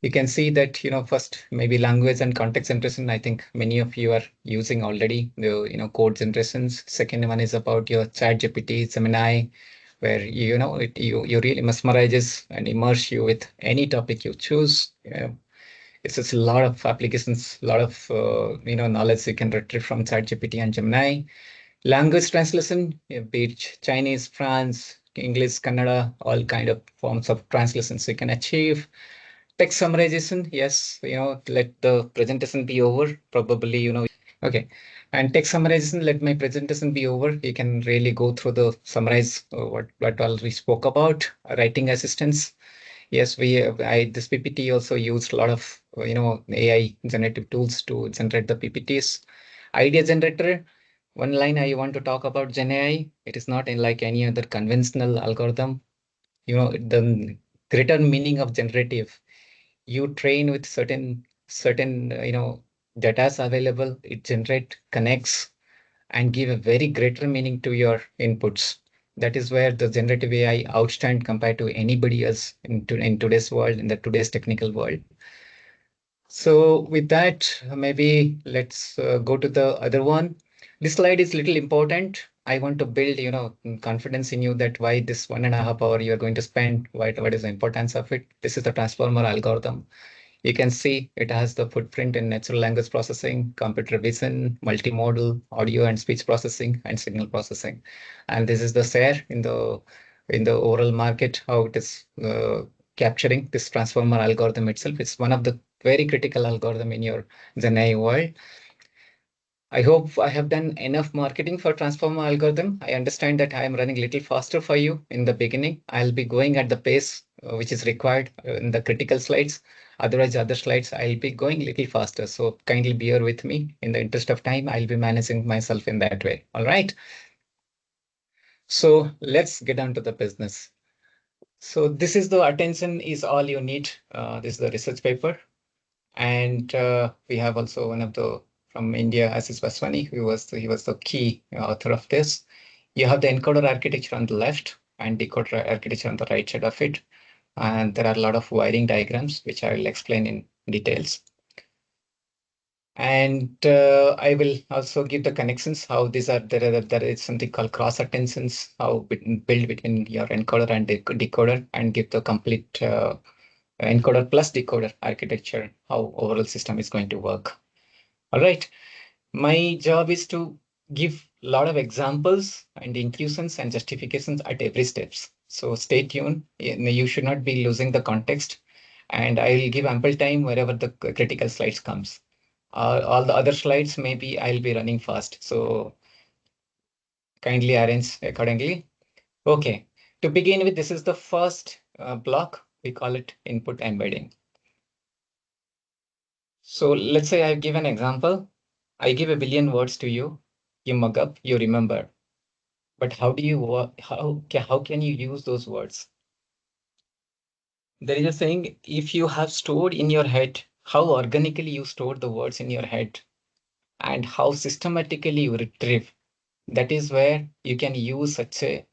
you can see that, first maybe language and context generation. I think many of you are using already the, code generations. Second one is about your ChatGPT, Gemini, where you really mesmerizes and immerse you with any topic you choose. It's just a lot of applications, a lot of knowledge you can retrieve from ChatGPT and Gemini. Language translation, be it Chinese, France, English, Kannada, all kind of forms of translations you can achieve. Text summarization, yes, let the presentation be over. Probably, okay. And text summarization, let my presentation be over. You can really go through the summarize what all we spoke about. Writing assistance. Yes, this PPT also used a lot of AI generative tools to generate the PPTs. Idea generator. One line I want to talk about GenAI. It is not in like any other conventional algorithm. The greater meaning of generative. You train with certain data available. It generate connects and give a very greater meaning to your inputs. That is where the generative AI outstand compared to anybody else in today's world, in the today's technical world. So with that, maybe let's go to the other one. This slide is little important. I want to build, confidence in you that why this 1.5 hour you are going to spend, what is the importance of it. This is the transformer algorithm. You can see it has the footprint in natural language processing, computer vision, multimodal, audio and speech processing, and signal processing. And this is the share in the overall market, how it is capturing this transformer algorithm itself. It's one of the very critical algorithm in your GenAI world. I hope I have done enough marketing for transformer algorithm. I understand that I am running a little faster for you in the beginning. I'll be going at the pace which is required in the critical slides. Otherwise, other slides, I'll be going a little faster. So kindly bear with me. In the interest of time, I'll be managing myself in that way. All right. So let's get down to the business. So this is the attention is all you need. This is the research paper. And we have also one of the from India, Asis Vaswani, he was the key author of this. You have the encoder architecture on the left and decoder architecture on the right side of it. And there are a lot of wiring diagrams, which I will explain in details. And I will also give the connections, how these are, there is something called cross attentions, how build between your encoder and decoder, and give the complete encoder plus decoder architecture, how overall system is going to work. All right. My job is to give a lot of examples and inclusions and justifications at every steps. So stay tuned. You should not be losing the context. And I will give ample time wherever the critical slides comes. All the other slides, maybe I'll be running fast. So kindly arrange accordingly. Okay. To begin with, this is the first block. We call it input embedding. So let's say I give an example. I give 1 billion words to you. You mug up, you remember. But how do you work? How can you use those words? There is a saying, if you have stored in your head, how organically you store the words in your head and how systematically you retrieve. That is where you can use such a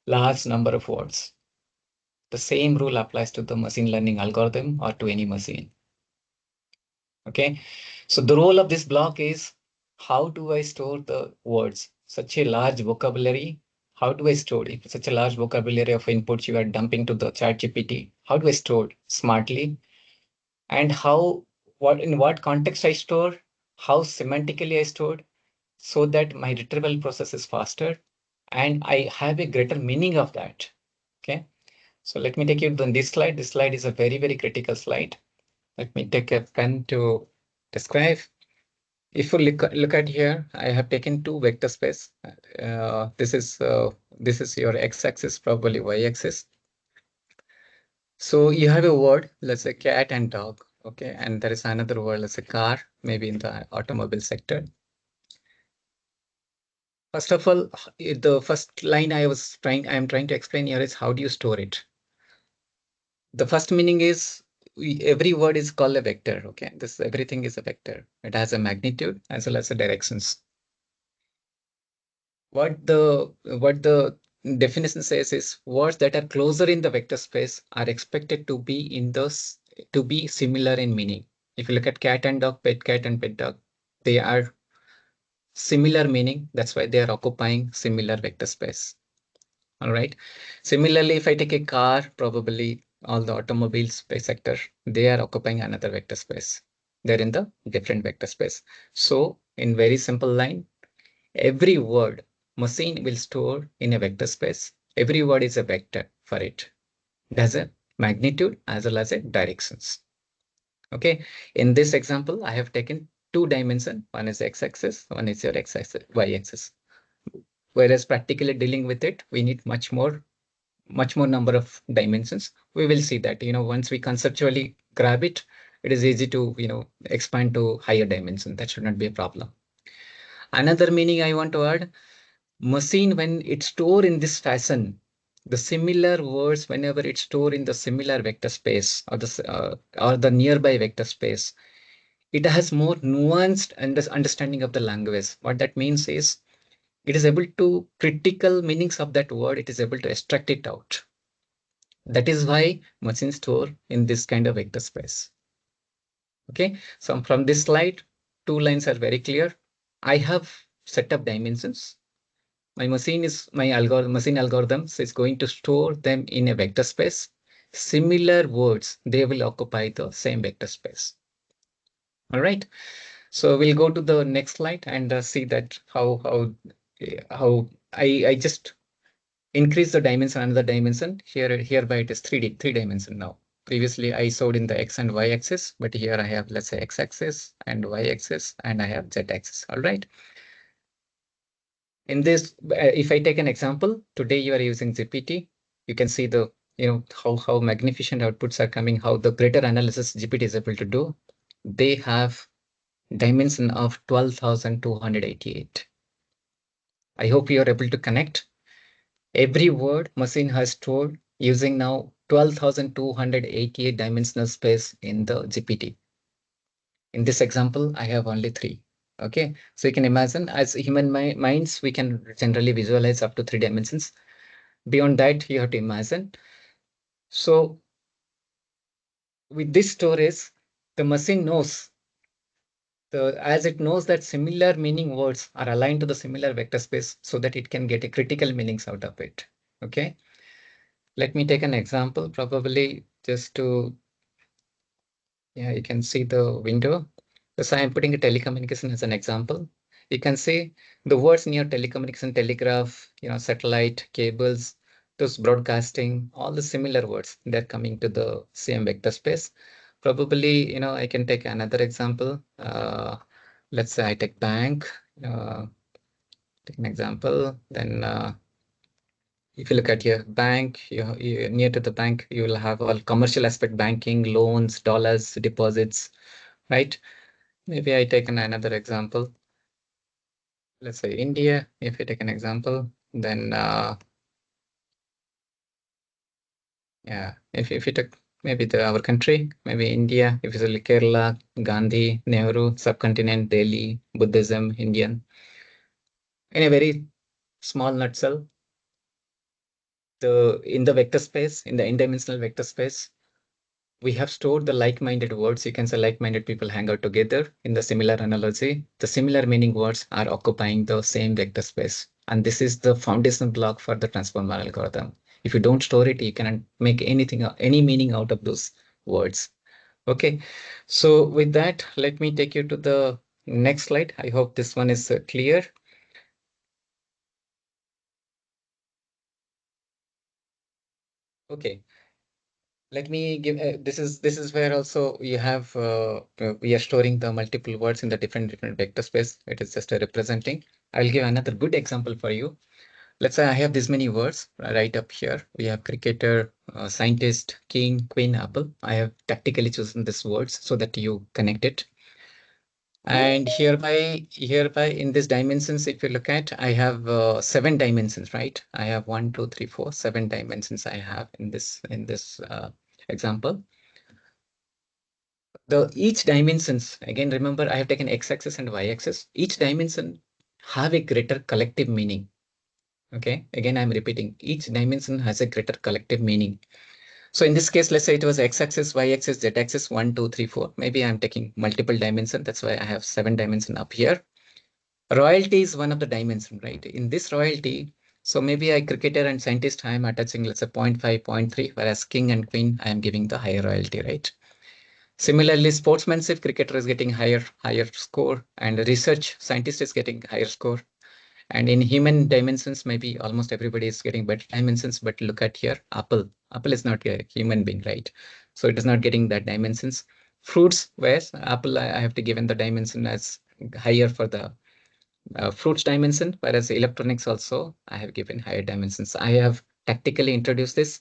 large number of words. The same rule applies to the machine learning algorithm or to any machine. Okay, so the role of this block is, how do I store the words? Such a large vocabulary. How do I store it? Such a large vocabulary of inputs you are dumping to the ChatGPT. How do I store it smartly? And in what context I store? How semantically I stored, so that my retrieval process is faster and I have a greater meaning of that. Okay, so let me take you to this slide. This slide is a very, very critical slide. Let me take a pen to describe. If you look at here, I have taken two vector space. This is your x-axis, probably y-axis. So you have a word, let's say cat and dog. Okay, and there is another word, let's say car, maybe in the automobile sector. First of all, the first line I am trying to explain here is, how do you store it? The first meaning is, every word is called a vector. Okay, everything is a vector. It has a magnitude as well as the directions. What the definition says is, words that are closer in the vector space are expected to be in the to be similar in meaning. If you look at cat and dog, pet cat and pet dog, they are similar meaning. That's why they are occupying similar vector space. All right. Similarly, if I take a car, probably all the automobile space sector, they are occupying another vector space. They're in the different vector space. So in very simple line, every word machine will store in a vector space. Every word is a vector for it. It has a magnitude as well as a directions. Okay. In this example, I have taken two dimensions. One is x-axis, one is your x-axis, y-axis. Whereas practically dealing with it, we need much more number of dimensions. We will see that, once we conceptually grab it, it is easy to, expand to higher dimension. That should not be a problem. Another meaning I want to add, machine, when it store in this fashion, the similar words, whenever it's stored in the similar vector space or the nearby vector space, it has more nuanced understanding of the language. What that means is it is able to critical meanings of that word. It is able to extract it out. That is why machines store in this kind of vector space. Okay, so from this slide, two lines are very clear. I have set up dimensions. Machine algorithms is going to store them in a vector space. Similar words, they will occupy the same vector space. All right. So we'll go to the next slide and see that how I just increase the dimension another dimension. Hereby it is 3 dimension now. Previously I showed in the x and y axis, but here I have, let's say, x axis and y axis, and I have z axis. All right. In this, if I take an example, today you are using GPT, you can see the, how magnificent outputs are coming, how the greater analysis GPT is able to do. They have dimension of 12,288. I hope you are able to connect. Every word machine has stored using now 12,288 dimensional space in the GPT. In this example, I have only 3. Okay, so you can imagine, as human minds, we can generally visualize up to 3 dimensions. Beyond that, you have to imagine. So with this storage, the machine knows, as it knows that similar meaning words are aligned to the similar vector space, so that it can get a critical meanings out of it. Okay, let me take an example, probably just to, yeah, you can see the window. So I am putting a telecommunication as an example. You can see the words near telecommunication, telegraph, satellite, cables, those broadcasting, all the similar words, they're coming to the same vector space. Probably, I can take another example. Let's say I take bank, take an example. Then if you look at your bank, you near to the bank, you will have all commercial aspect banking, loans, dollars, deposits, right? Maybe I take another example. Let's say India, if you take an example, then yeah, if you took maybe our country, maybe India, if you say Kerala, Gandhi, Nehru, subcontinent, Delhi, Buddhism, Indian, in a very small nutshell, in the vector space, in the n-dimensional vector space, we have stored the like-minded words. You can say like-minded people hang out together. In the similar analogy, the similar meaning words are occupying the same vector space. And this is the foundation block for the transformer algorithm. If you don't store it, you cannot make any meaning out of those words. Okay. So with that, let me take you to the next slide. I hope this one is clear. Okay. Let me give this is where also you have we are storing the multiple words in the different vector space. It is just a representing. I'll give another good example for you. Let's say I have this many words right up here. We have cricketer, scientist, king, queen, apple. I have tactically chosen these words so that you connect it. And hereby in these dimensions, if you look at, I have 7 dimensions, right? I have 1, 2, 3, 4, 7 dimensions I have in this example. Each dimensions, again, remember I have taken x-axis and y-axis. Each dimension have a greater collective meaning. Okay, again, I'm repeating, each dimension has a greater collective meaning. So in this case, let's say it was x-axis, y-axis, z-axis, 1, 2, 3, 4. Maybe I'm taking multiple dimension. That's why I have 7 dimension up here. Royalty is one of the dimension, right? In this royalty, so maybe a cricketer and scientist, I am attaching, let's say 0.5, 0.3, whereas king and queen, I am giving the higher royalty, right? Similarly, sportsmanship, cricketer is getting higher score, and research scientist is getting higher score. And in human dimensions, maybe almost everybody is getting better dimensions. But look at here, apple. Apple is not a human being, right? So it is not getting that dimensions. Fruits, whereas apple, I have to given the dimension as higher for the fruits dimension, whereas electronics also I have given higher dimensions. I have tactically introduced this.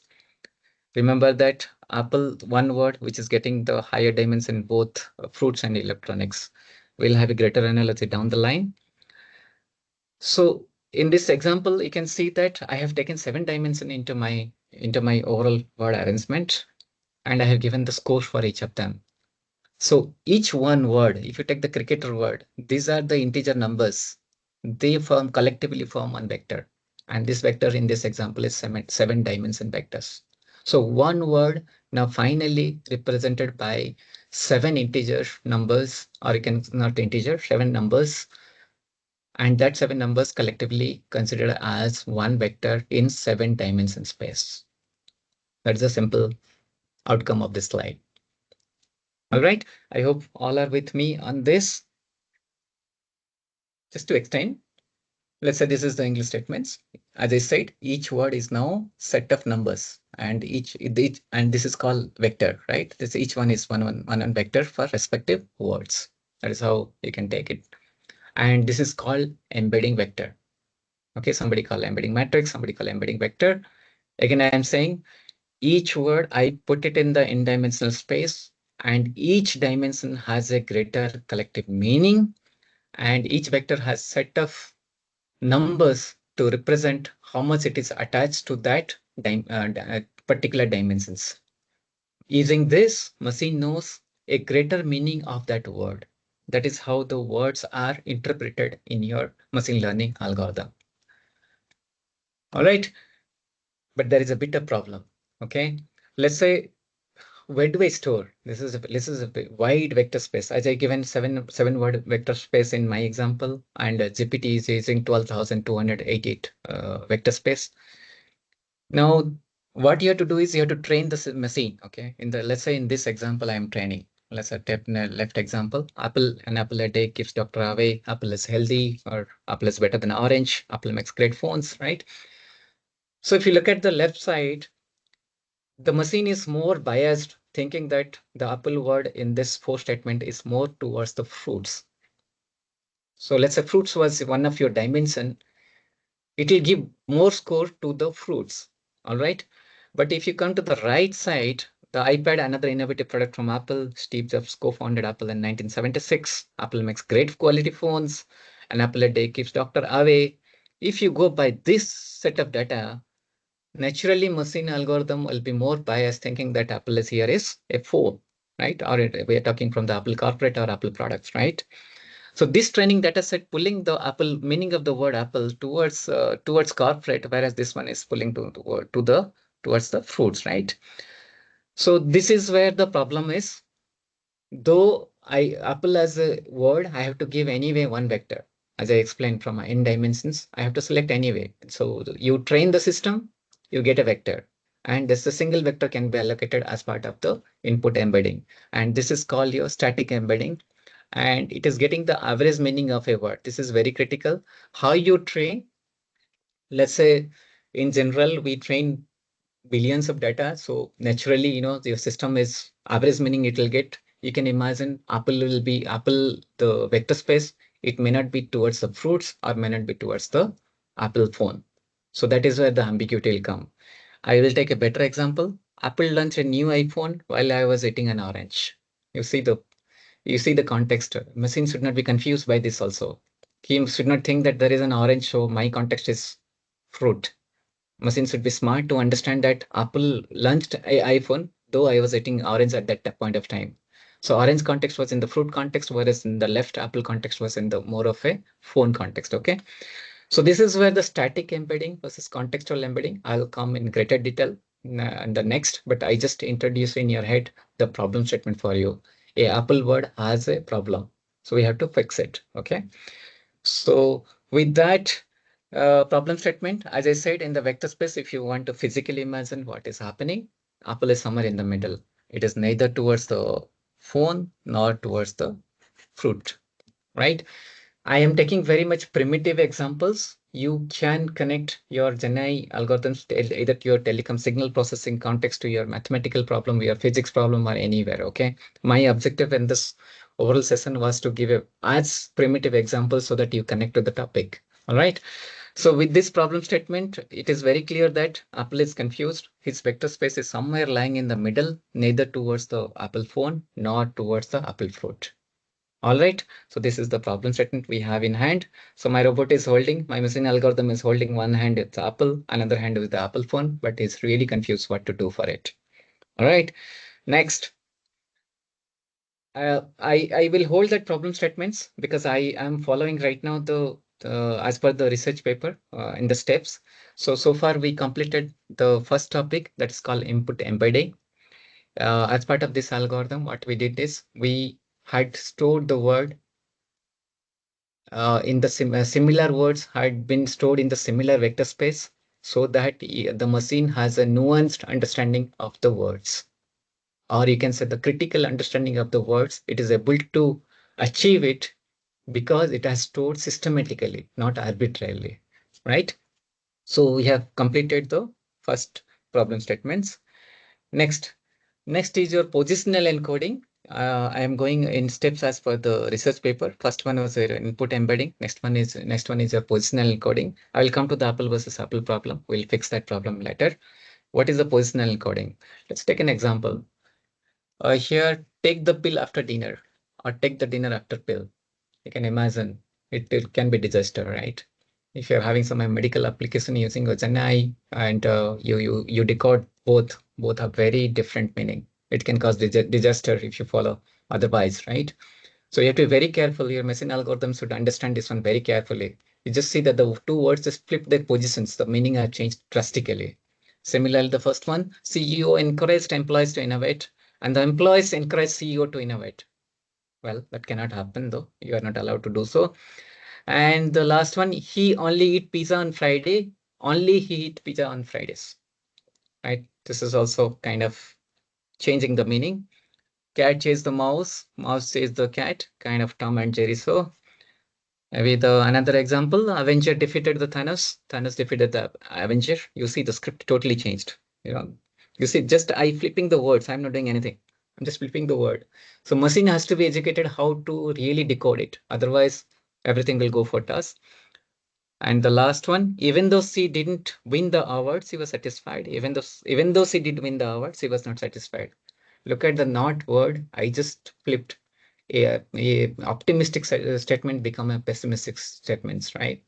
Remember that Apple, one word which is getting the higher dimension in both fruits and electronics. We'll have a greater analogy down the line. So in this example, you can see that I have taken 7 dimension into my overall word arrangement, and I have given the score for each of them. So each one word, if you take the cricketer word, these are the integer numbers. They collectively form one vector. And this vector in this example is 7 dimension vectors. So one word now finally represented by 7 integer numbers, or you can not integer, 7 numbers. And that 7 numbers collectively considered as one vector in 7 dimension space. That's a simple outcome of this slide. All right, I hope all are with me on this. Just to extend, let's say this is the English statements. As I said, each word is now set of numbers, and each and this is called vector, right? This each one is one vector for respective words. That is how you can take it. And this is called embedding vector. Okay, somebody call embedding matrix, somebody call embedding vector. Again, I am saying each word I put it in the n-dimensional space, and each dimension has a greater collective meaning, and each vector has set of numbers to represent how much it is attached to that particular dimensions. Using this, machine knows a greater meaning of that word. That is how the words are interpreted in your machine learning algorithm. All right, but there is a bit of problem. Okay, let's say, where do I store? This is a wide vector space. As I given seven word vector space in my example, and GPT is using 12,288 vector space. Now, what you have to do is you have to train the machine. Okay, let's say in this example, I am training. Let's say take the left example. An apple a day keeps doctor away. Apple is healthy, or apple is better than orange. Apple makes great phones, right? So if you look at the left side, the machine is more biased, thinking that the apple word in this for statement is more towards the fruits. So let's say fruits was one of your dimension. It will give more score to the fruits. All right. But if you come to the right side, the iPad, another innovative product from Apple, Steve Jobs co-founded Apple in 1976. Apple makes great quality phones. An apple a day keeps doctor away. If you go by this set of data, naturally, machine algorithm will be more biased, thinking that Apple is here is a phone, right? Or we are talking from the Apple corporate or Apple products, right? So this training data set pulling the Apple meaning of the word Apple towards corporate, whereas this one is pulling towards the fruits, right? So this is where the problem is. Though Apple as a word, I have to give anyway one vector. As I explained from my n dimensions, I have to select anyway. So you train the system, you get a vector. And this a single vector can be allocated as part of the input embedding. And this is called your static embedding. And it is getting the average meaning of a word. This is very critical. How you train, let's say in general, we train billions of data. So naturally, your system is average meaning it will get. You can imagine Apple, the vector space. It may not be towards the fruits or may not be towards the Apple phone. So that is where the ambiguity will come. I will take a better example. Apple launched a new iPhone while I was eating an orange. You see the you see the context. Machine should not be confused by this also. He should not think that there is an orange, so my context is fruit. Machine should be smart to understand that Apple launched a iPhone, though I was eating orange at that point of time. So orange context was in the fruit context, whereas in the left Apple context was in the more of a phone context. Okay. So this is where the static embedding versus contextual embedding, I'll come in greater detail. the next, but I just introduced in your head the problem statement for you. A Apple word has a problem, so we have to fix it. Okay. So with that problem statement, as I said, in the vector space, if you want to physically imagine what is happening, Apple is somewhere in the middle. It is neither towards the phone nor towards the fruit, right? I am taking very much primitive examples. You can connect your GenAI algorithms to either to your telecom signal processing context, to your mathematical problem, your physics problem, or anywhere. Okay. My objective in this overall session was to give a as primitive examples so that you connect to the topic. All right. So with this problem statement, it is very clear that Apple is confused. His vector space is somewhere lying in the middle, neither towards the Apple phone nor towards the Apple fruit. All right, so this is the problem statement we have in hand. So my robot is holding, my machine algorithm is holding one hand with the Apple, another hand with the Apple phone, but is really confused what to do for it. All right, next. I will hold that problem statements because I am following right now the as per the research paper in the steps. So far we completed the first topic that is called input embedding. As part of this algorithm, what we did is we had stored the word in the similar words had been stored in the similar vector space so that the machine has a nuanced understanding of the words, or you can say the critical understanding of the words. It is able to achieve it because it has stored systematically, not arbitrarily, right? So we have completed the first problem statements. Next is your positional encoding. I am going in steps as per the research paper. First one was input embedding. Next one is your positional encoding. I will come to the Apple versus Apple problem. We'll fix that problem later. What is the positional encoding? Let's take an example. Here, take the pill after dinner, or take the dinner after pill. You can imagine it can be disaster, right? If you're having some medical application using a GenAI and you decode both have very different meaning. It can cause disaster if you follow otherwise, right? So you have to be very careful. Your machine algorithm should understand this one very carefully. You just see that the two words just flip their positions. The meaning have changed drastically. Similarly, the first one, CEO encouraged employees to innovate, and the employees encourage CEO to innovate. Well, that cannot happen though. You are not allowed to do so. And the last one, he only eat pizza on Friday. Only he eat pizza on Fridays. Right? This is also kind of changing the meaning. Cat chase the mouse. Mouse chase the cat. Kind of Tom and Jerry. So maybe the another example, Avenger defeated the Thanos. Thanos defeated the Avenger. You see the script totally changed. You know, you see just I flipping the words. I'm not doing anything. I'm just flipping the word. So machine has to be educated how to really decode it. Otherwise, everything will go for toss. And the last one, even though she didn't win the award, she was satisfied. Even though she did win the award, she was not satisfied. Look at the not word. I just flipped a optimistic statement become a pessimistic statements, right?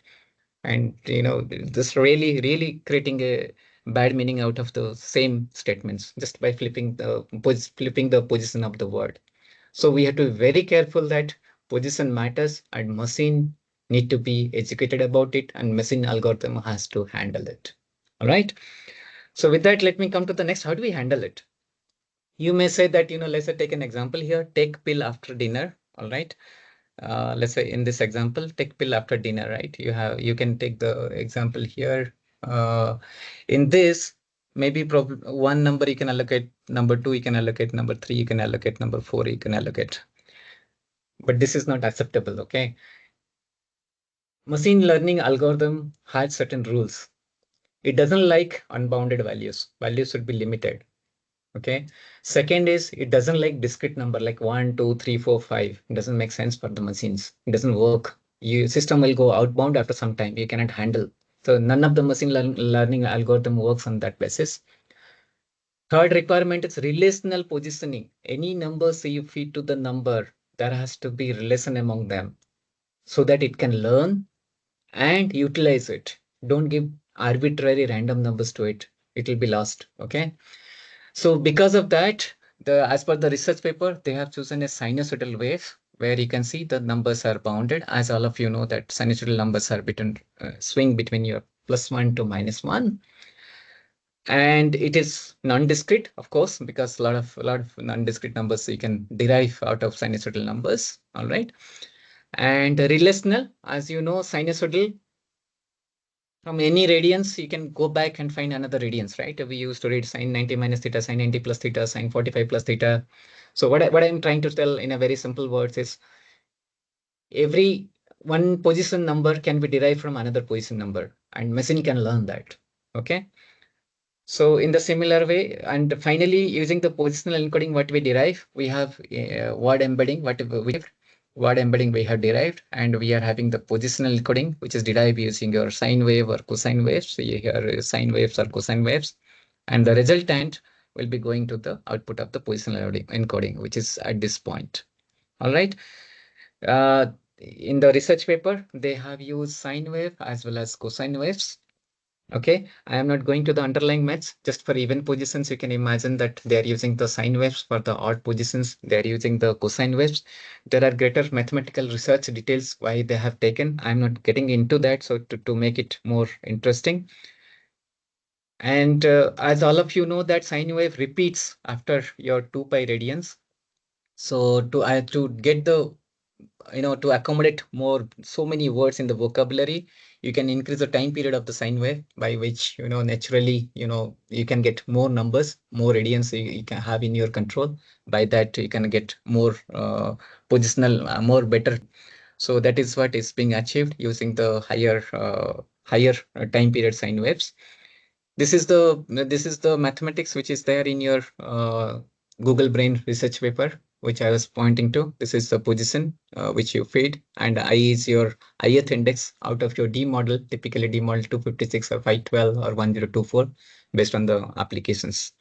And this really creating a bad meaning out of the same statements just by flipping the position of the word. So we have to be very careful that position matters and machine need to be educated about it and machine algorithm has to handle it. All right. So with that, let me come to the next. How do we handle it? You may say that, let's say take an example here, take pill after dinner. All right. Let's say in this example, take pill after dinner, right? You can take the example here. Uh, in this, maybe one number you can allocate, number two you can allocate, number three you can allocate, number four you can allocate. But this is not acceptable, okay? Machine learning algorithm has certain rules. It doesn't like unbounded values. Values should be limited. Okay. Second is it doesn't like discrete number like 1, 2, 3, 4, 5. It doesn't make sense for the machines. It doesn't work. Your system will go outbound after some time. You cannot handle. So none of the machine learning algorithm works on that basis. Third requirement is relational positioning. Any numbers you feed to the number, there has to be relation among them so that it can learn and utilize it. Don't give arbitrary random numbers to it. It will be lost. Okay. So because of that, as per the research paper, they have chosen a sinusoidal wave where you can see the numbers are bounded. As all of you know that sinusoidal numbers are between swing between your +1 to -1. And it is non-discrete, of course, because a lot of non-discrete numbers you can derive out of sinusoidal numbers. All right. And relational, as you know, sinusoidal, from any radians, you can go back and find another radians, right? We used to read sine 90 minus theta, sine 90 plus theta, sine 45 plus theta. So what I'm trying to tell in a very simple words is every one position number can be derived from another position number, and machine can learn that. Okay. So in the similar way, and finally, using the positional encoding, what we derive, we have word embedding, word embedding we have derived, and we are having the positional encoding, which is derived using your sine wave or cosine waves. So you hear sine waves or cosine waves, and the resultant will be going to the output of the positional encoding, which is at this point. All right. In the research paper, they have used sine wave as well as cosine waves. Okay, I am not going to the underlying maths. Just for even positions, you can imagine that they are using the sine waves. For the odd positions, they are using the cosine waves. There are greater mathematical research details why they have taken. I'm not getting into that. So to make it more interesting. And as all of you know that sine wave repeats after your 2 pi radians. So to get the to accommodate more so many words in the vocabulary, you can increase the time period of the sine wave, by which naturally you can get more numbers, more radians you can have in your control. By that you can get more positional, more better. So that is what is being achieved using the higher time period sine waves. This is the mathematics which is there in your Google Brain research paper, which I was pointing to. This is the position which you feed, and I is your ith index out of your D model, typically D model 256 or 512 or 1024, based on the applications.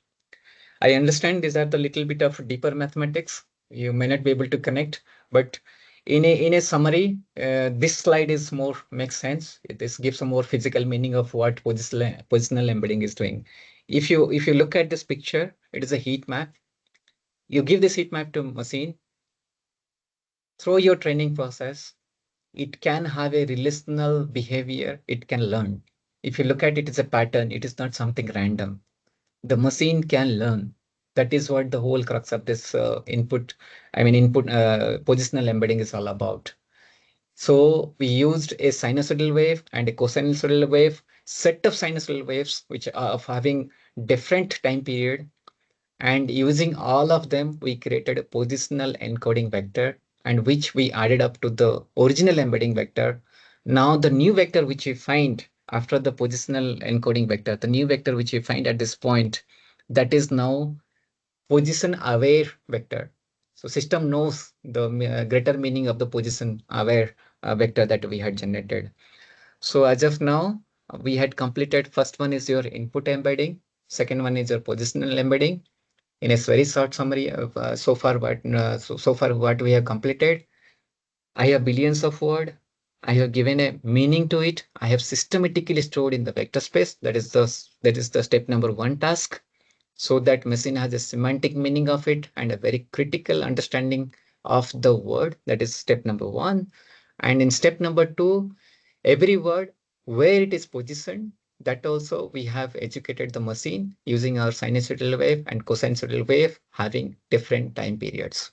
I understand these are the little bit of deeper mathematics. You may not be able to connect, but in a summary, this slide is more makes sense. This gives a more physical meaning of what positional embedding is doing. If you look at this picture, it is a heat map. You give this heat map to machine through your training process. It can have a relational behavior. It can learn. If you look at it, it's a pattern. It is not something random. The machine can learn. That is what the whole crux of this input positional embedding is all about. So we used a sinusoidal wave and a cosinusoidal wave, set of sinusoidal waves which are of having different time period, and using all of them, we created a positional encoding vector, and which we added up to the original embedding vector. Now the new vector which we find after the positional encoding vector, the new vector which we find at this point, that is now position aware vector. So system knows the greater meaning of the position aware vector that we had generated. So as of now, we had completed first one is your input embedding, second one is your positional embedding. In a very short summary of so far what we have completed, I have billions of word. I have given a meaning to it. I have systematically stored in the vector space. That is the step number one task, so that machine has a semantic meaning of it and a very critical understanding of the word. That is step number one. And in step number two, every word where it is positioned, that also we have educated the machine using our sinusoidal wave and cosinusoidal wave having different time periods.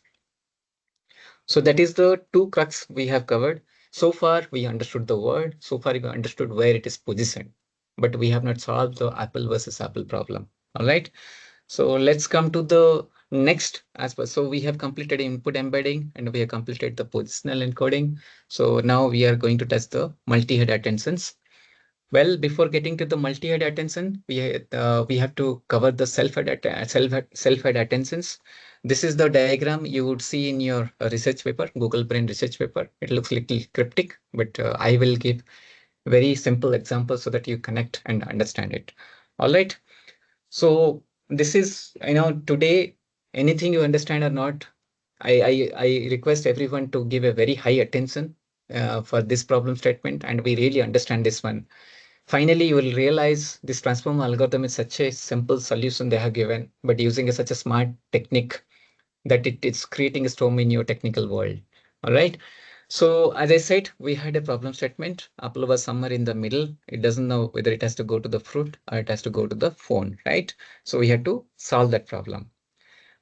So that is the two crux we have covered. So far, we understood the word. So far, we understood where it is positioned, but we have not solved the apple versus apple problem. All right. So let's come to the next aspect. So we have completed input embedding and we have completed the positional encoding. So now we are going to test the multi-head attentions. Well, before getting to the multi-head attention, we have to cover the self-head attentions. This is the diagram you would see in your research paper, Google Brain research paper. It looks a little cryptic, but I will give very simple examples so that you connect and understand it. All right. So this is, today, anything you understand or not, I request everyone to give a very high attention for this problem statement, and we really understand this one. Finally, you will realize this transform algorithm is such a simple solution they have given, but using such a smart technique that it's creating a storm in your technical world. All right. So as I said, we had a problem statement. Apple was somewhere in the middle. It doesn't know whether it has to go to the fruit or it has to go to the phone, right? So we had to solve that problem.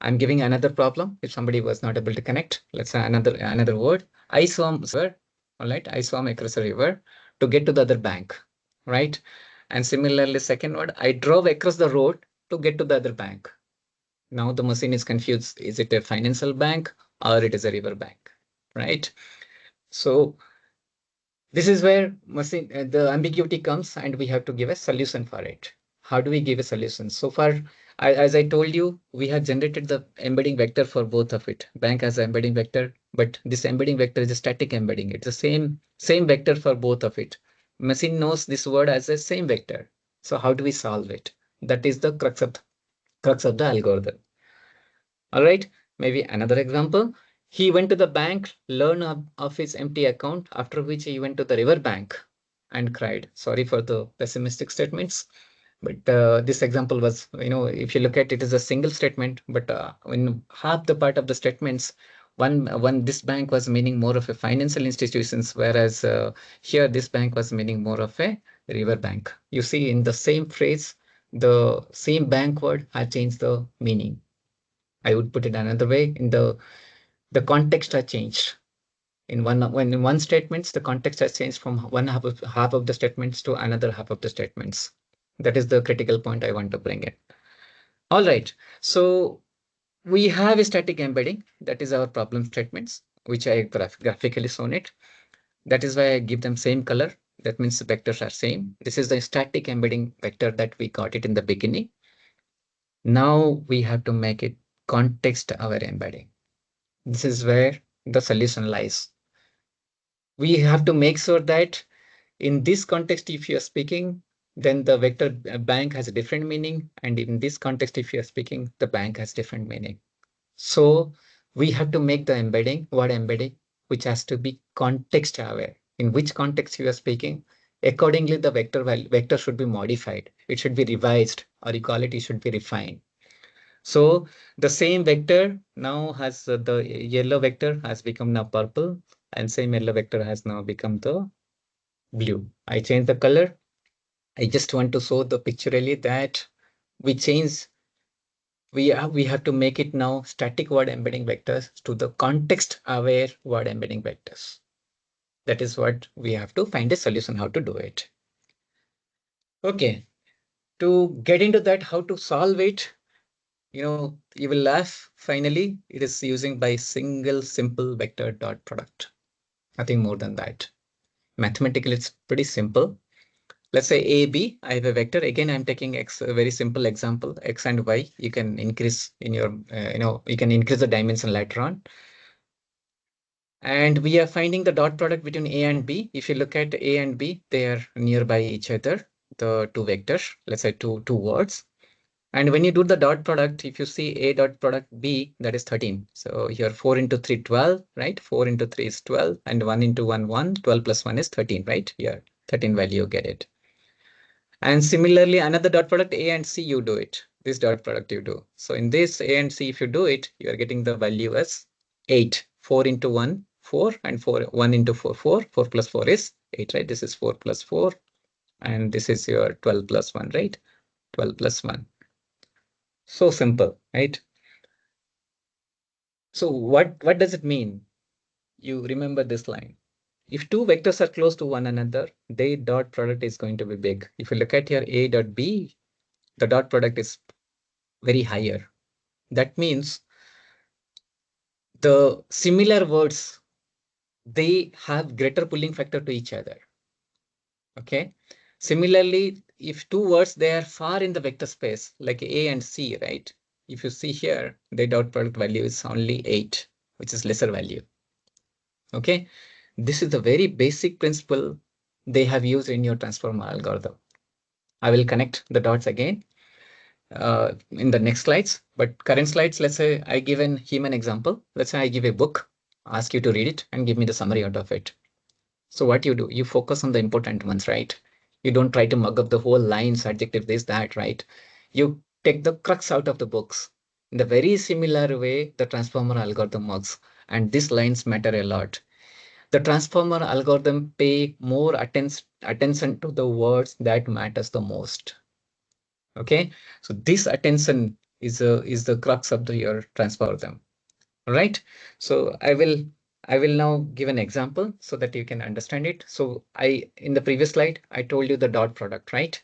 I'm giving another problem. If somebody was not able to connect, let's say another word. I swam river, all right. I swam across a river to get to the other bank, right? And similarly, second word, I drove across the road to get to the other bank. Now the machine is confused. Is it a financial bank or it is a river bank, right? So this is where machine the ambiguity comes, and we have to give a solution for it. How do we give a solution? So far, as I told you, we have generated the embedding vector for both of it. Bank has an embedding vector, but this embedding vector is a static embedding. It's the same vector for both of it. Machine knows this word as the same vector. So how do we solve it? That is the crux of the algorithm. All right, maybe another example. He went to the bank, learned of his empty account, after which he went to the river bank and cried. Sorry for the pessimistic statements, but this example was, if you look at it, is a single statement, but in half the part of the statements, one this bank was meaning more of a financial institutions, whereas here this bank was meaning more of a river bank. You see, in the same phrase, the same bank word had changed the meaning. I would put it another way. The context has changed. In one statements, the context has changed from half of the statements to another half of the statements. That is the critical point I want to bring in. All right. So we have a static embedding. That is our problem statements, which I graphically shown it. That is why I give them same color. That means the vectors are same. This is the static embedding vector that we got it in the beginning. Now we have to make it context aware embedding. This is where the solution lies. We have to make sure that in this context, if you're speaking, then the vector bank has a different meaning. And in this context, if you're speaking, the bank has different meaning. So we have to make the word embedding, which has to be context aware. In which context you are speaking, accordingly, the vector should be modified. It should be revised, or you call it, it should be refined. So the same vector now has the yellow vector has become now purple, and same yellow vector has now become the blue. I changed the color. I just want to show the pictorially that we change. We have to make it now static word embedding vectors to the context aware word embedding vectors. That is what we have to find a solution how to do it. Okay, to get into that, how to solve it, you will laugh. Finally, it is using by single simple vector dot product. Nothing more than that. Mathematically, it's pretty simple. Let's say A, B, I have a vector. Again, I'm taking X, a very simple example, X and Y. You can increase in your, you can increase the dimension later on. And we are finding the dot product between A and B. If you look at A and B, they are nearby each other, the two vectors, let's say two words. And when you do the dot product, if you see A dot product B, that is 13. So here 4 into 3, 12, right? 4 into 3 is 12, and 1 into 1, 1. 12 plus 1 is 13, right? Here, 13 value, you get it. And similarly, another dot product A and C, you do it. This dot product you do. So in this A and C, if you do it, you are getting the value as 8. 4 into 1, 4, and 1 into 4, 4. 4 plus 4 is 8, right? This is 4 plus 4, and this is your 12 plus 1, right? 12 plus 1. So simple, right? So what does it mean? You remember this line. If two vectors are close to one another, their dot product is going to be big. If you look at here A dot B, the dot product is very higher. That means the similar words, they have greater pulling factor to each other. Okay. Similarly, if two words, they are far in the vector space, like A and C, right? If you see here, the dot product value is only 8, which is lesser value. Okay. This is the very basic principle they have used in your transformer algorithm. I will connect the dots again in the next slides. But current slides, let's say I give an human example. Let's say I give a book, ask you to read it and give me the summary out of it. So what you do, you focus on the important ones, right? You don't try to mug up the whole lines, adjective, this, that, right? You take the crux out of the books. In the very similar way, the transformer algorithm works. And these lines matter a lot. The transformer algorithm pay more attention to the words that matters the most. Okay, so this attention is the crux of the your transformer algorithm. Right. So I will now give an example so that you can understand it. So in the previous slide, I told you the dot product, right?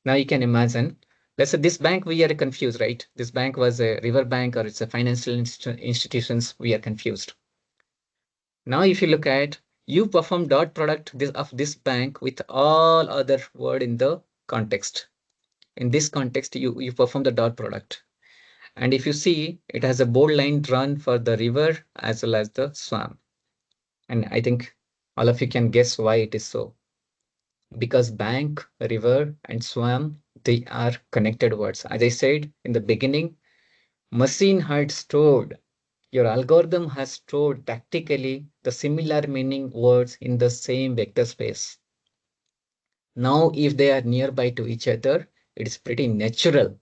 Now you can imagine, let's say this bank, we are confused, right? This bank was a river bank or it's a financial institutions, we are confused. Now, if you look at, you perform dot product of this bank with all other word in the context. In this context, you perform the dot product. And if you see, it has a bold line drawn for the river as well as the swamp. And I think all of you can guess why it is so. Because bank, river, and swamp, they are connected words. As I said in the beginning, machine had stored, your algorithm has stored tactically the similar meaning words in the same vector space. Now, if they are nearby to each other, it is pretty natural.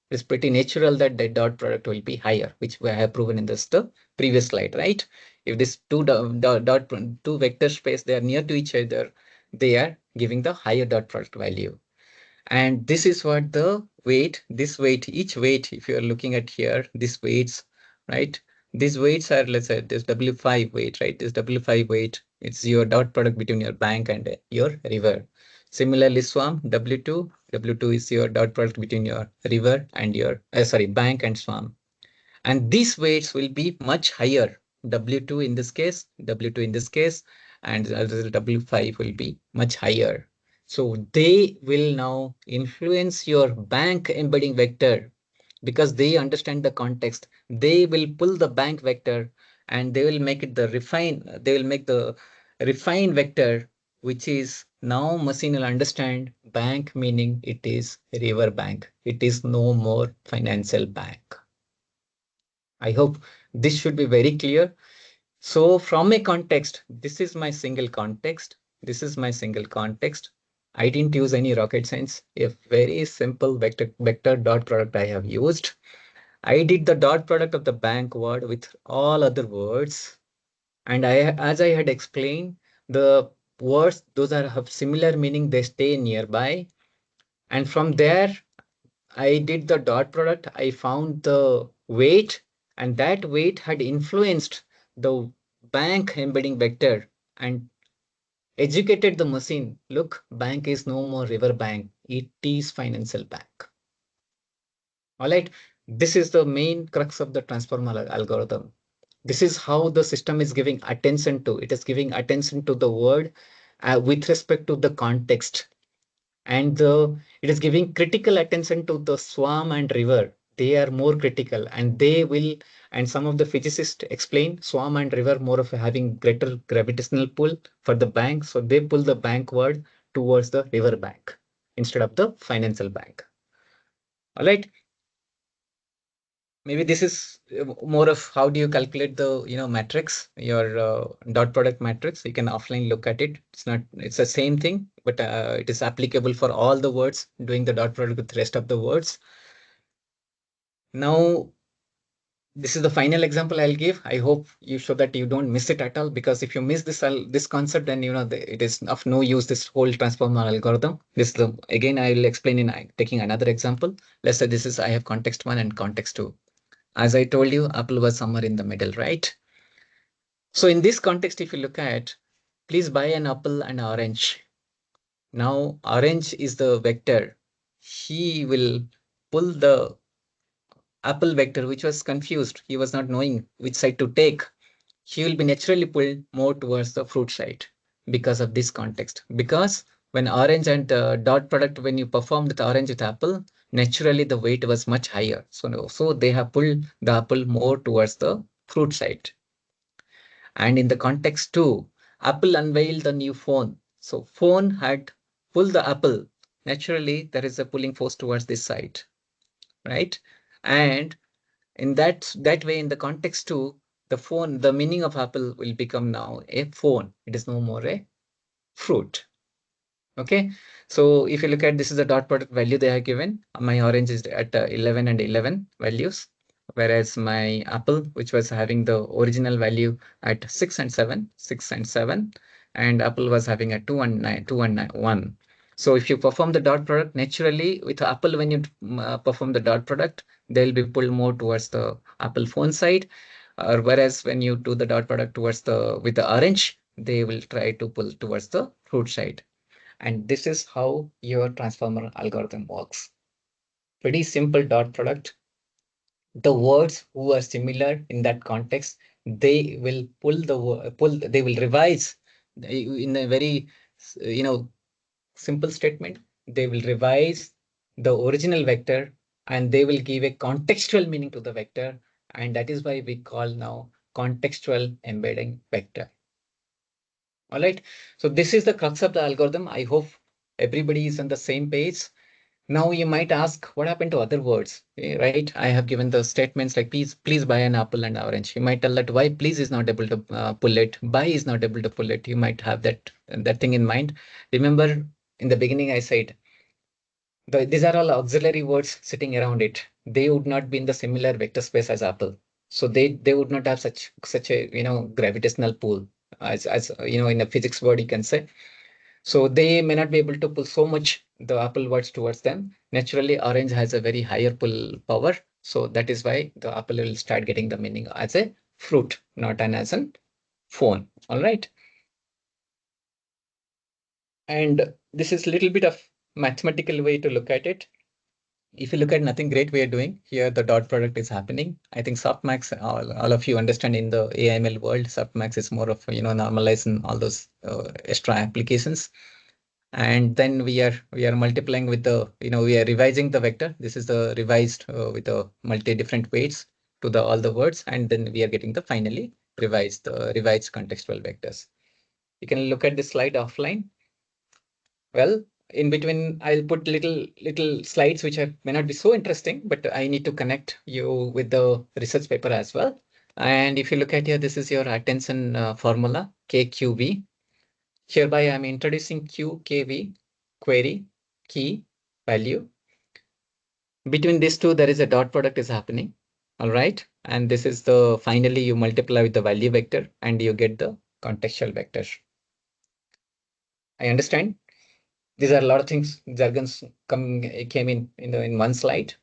It's pretty natural that the dot product will be higher, which we have proven in the previous slide, right? If this two vector space, they are near to each other, they are giving the higher dot product value. And this is what the weight, this weight, each weight, if you're looking at here, these weights, right? These weights are, let's say, this W5 weight, right? This W5 weight, it's your dot product between your bank and your river. Similarly, swamp, W2, W2 is your dot product between your river and your, sorry, bank and swamp. And these weights will be much higher. W2 in this case, W2 in this case, and W5 will be much higher. So they will now influence your bank embedding vector because they understand the context. They will pull the bank vector and they will make it they will make the refine vector, which is now machine will understand bank meaning it is river bank. It is no more financial bank. I hope this should be very clear. So from a context, this is my single context. This is my single context. I didn't use any rocket science. A very simple vector dot product I have used. I did the dot product of the bank word with all other words. And as I had explained, the words, those are have similar meaning, they stay nearby. And from there, I did the dot product. I found the weight, and that weight had influenced the bank embedding vector and educated the machine. Look, bank is no more river bank. It is financial bank. All right. This is the main crux of the transformer algorithm. This is how the system is giving attention to. It is giving attention to the word with respect to the context, and it is giving critical attention to the swamp and river. They are more critical, and they will, and some of the physicists explain swamp and river more of having greater gravitational pull for the bank, so they pull the bank word towards the river bank instead of the financial bank. All right, maybe this is more of how do you calculate the matrix, your dot product matrix. You can offline look at it. It's the same thing, but it is applicable for all the words doing the dot product with the rest of the words. Now this is the final example I'll give. I hope you show that you don't miss it at all, because if you miss this concept, then it is of no use, this whole transformer algorithm. Again, I will explain in taking another example. Let's say this is, I have context 1 and context 2. As I told you, Apple was somewhere in the middle, right? So in this context, if you look at, please buy an apple and orange. Now, orange is the vector. He will pull the apple vector, which was confused. He was not knowing which side to take. He will be naturally pulled more towards the fruit side because of this context. Because when orange and dot product, when you performed the orange with apple, naturally the weight was much higher. So they have pulled the apple more towards the fruit side. And in the context too, Apple unveiled the new phone. So phone had pulled the apple. Naturally, there is a pulling force towards this side, right? And in that way, in the context too, the meaning of apple will become now a phone. It is no more a fruit. Okay. So if you look at, this is the dot product value they have given. My orange is at 11 and 11 values. whereas my Apple, which was having the original value at 6 and 7, 6 and 7, and Apple was having a 2 and 9, 2 and 9, 1. So if you perform the dot product naturally with Apple, when you perform the dot product, they'll be pulled more towards the Apple phone side. Or whereas when you do the dot product towards the with the orange, they will try to pull towards the fruit side. And this is how your transformer algorithm works. Pretty simple dot product. The words who are similar in that context, they will they will revise in a very simple statement. They will revise the original vector and they will give a contextual meaning to the vector, and that is why we call now contextual embedding vector. All right, so this is the crux of the algorithm. I hope everybody is on the same page. Now you might ask, what happened to other words, right? I have given the statements like please buy an apple and orange. You might tell that why please is not able to pull it, buy is not able to pull it. You might have that thing in mind. Remember, in the beginning I said these are all auxiliary words sitting around it. They would not be in the similar vector space as apple, so they would not have such a gravitational pull as in a physics word you can say. So they may not be able to pull so much the apple words towards them. Naturally, orange has a very higher pull power. So that is why the apple will start getting the meaning as a fruit, not an as a phone. All right. And this is a little bit of mathematical way to look at it. If you look at nothing great we are doing here, the dot product is happening. I think softmax, all of you understand in the AML world, softmax is more of, normalizing all those extra applications. And then we are multiplying with the we are revising the vector. This is the revised with the multi different weights to the all the words, and then we are getting the finally revised contextual vectors. You can look at this slide offline. Well, in between I'll put little slides which may not be so interesting, but I need to connect you with the research paper as well. And if you look at here, this is your attention formula KQV. Hereby, I'm introducing QKV, query, key, value. Between these two, there is a dot product is happening. All right. And this is the finally you multiply with the value vector and you get the contextual vector. I understand. These are a lot of things, jargons came in one slide.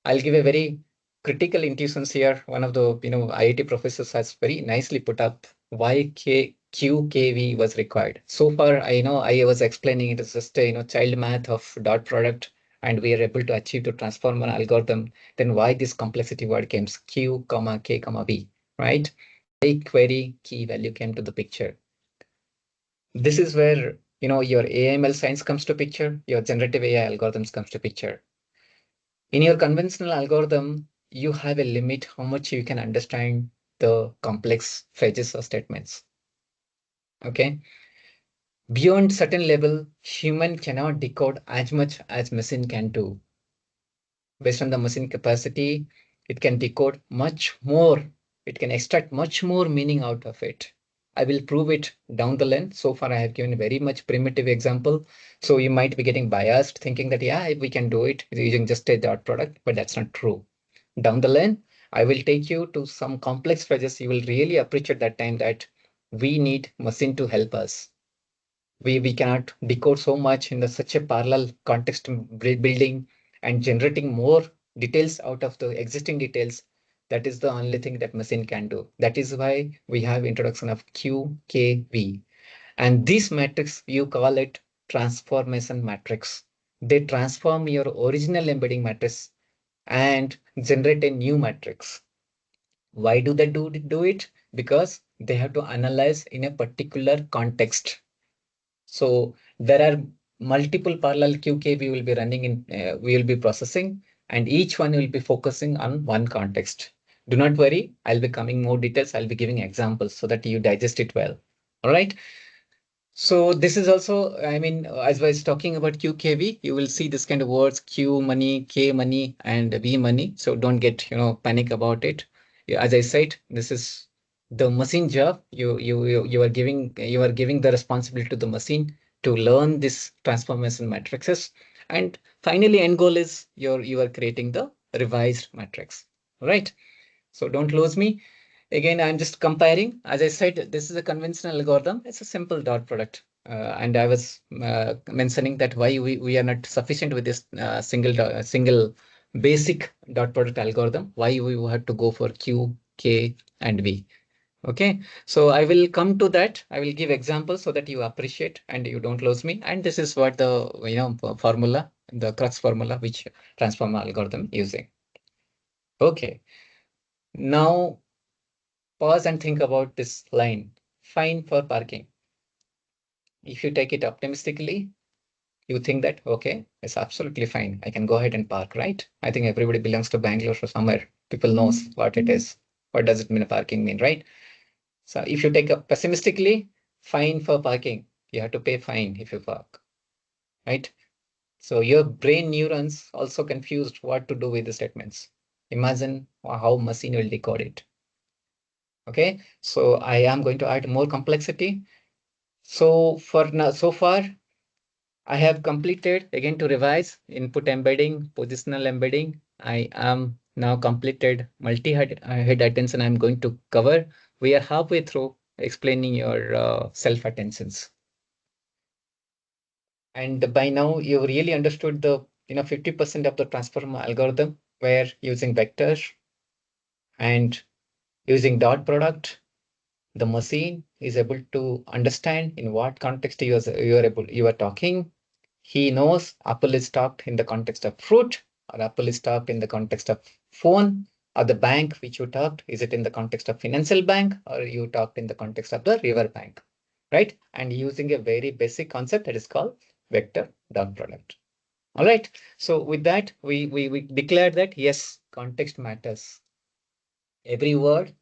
I'll give a very critical intuitions here. One of the IIT professors has very nicely put up why QKV was required. So far, I know I was explaining it as just a child math of dot product, and we are able to achieve the transformer algorithm. Then why this complexity word came Q, comma K, comma V, right? Why query key value came to the picture. This is where your AML science comes to picture, your generative AI algorithms comes to picture. In your conventional algorithm, you have a limit how much you can understand the complex phrases or statements. Okay. Beyond certain level, human cannot decode as much as machine can do. Based on the machine capacity, it can decode much more. It can extract much more meaning out of it. I will prove it down the line. So far, I have given a very much primitive example. So you might be getting biased thinking that, yeah, we can do it using just a dot product, but that's not true. Down the line, I will take you to some complex phrases. You will really appreciate that time that we need machine to help us. We cannot decode so much in such a parallel context building and generating more details out of the existing details. That is the only thing that machine can do. That is why we have introduction of QKV. And this matrix, you call it transformation matrix. They transform your original embedding matrix and generate a new matrix. Why do they do it? Because they have to analyze in a particular context. So there are multiple parallel QK we will be running we will be processing, and each one will be focusing on one context. Do not worry, I'll be coming more details. I'll be giving examples so that you digest it well. All right. So this is also, I mean, as I was talking about QKV, you will see this kind of words, Q money, K money, and V money. So don't get, panic about it. As I said, this is the machine job. You are giving the responsibility to the machine to learn this transformation matrices. And finally, end goal is you are creating the revised matrix, right? So don't lose me. Again, I'm just comparing. As I said, this is a conventional algorithm. It's a simple dot product. And I was mentioning that why we are not sufficient with this single basic dot product algorithm, why we have to go for Q, K, and V. Okay, so I will come to that. I will give examples so that you appreciate and you don't lose me. And this is what the formula, the crux formula, which transformer algorithm using. Okay, now pause and think about this line. Fine for parking. If you take it optimistically, you think that, okay, it's absolutely fine. I can go ahead and park, right? I think everybody belongs to Bangalore or somewhere. People knows what it is. What does it mean, parking mean, right? So if you take up pessimistically, fine for parking. You have to pay fine if you park, right? So your brain neurons also confused what to do with the statements. Imagine how machine will decode it. Okay, so I am going to add more complexity. So for now, so far, I have completed, again to revise, input embedding, positional embedding. I am now completed multi-head head attention I'm going to cover. We are halfway through explaining your self-attentions. And by now, you really understood the 50% of the transformer algorithm where using vectors and using dot product, the machine is able to understand in what context you are talking. He knows apple is talked in the context of fruit, or apple is talked in the context of phone, or the bank which you talked, is it in the context of financial bank, or you talked in the context of the river bank, right? And using a very basic concept that is called vector dot product. All right. So with that, we declare that yes, context matters. Every word,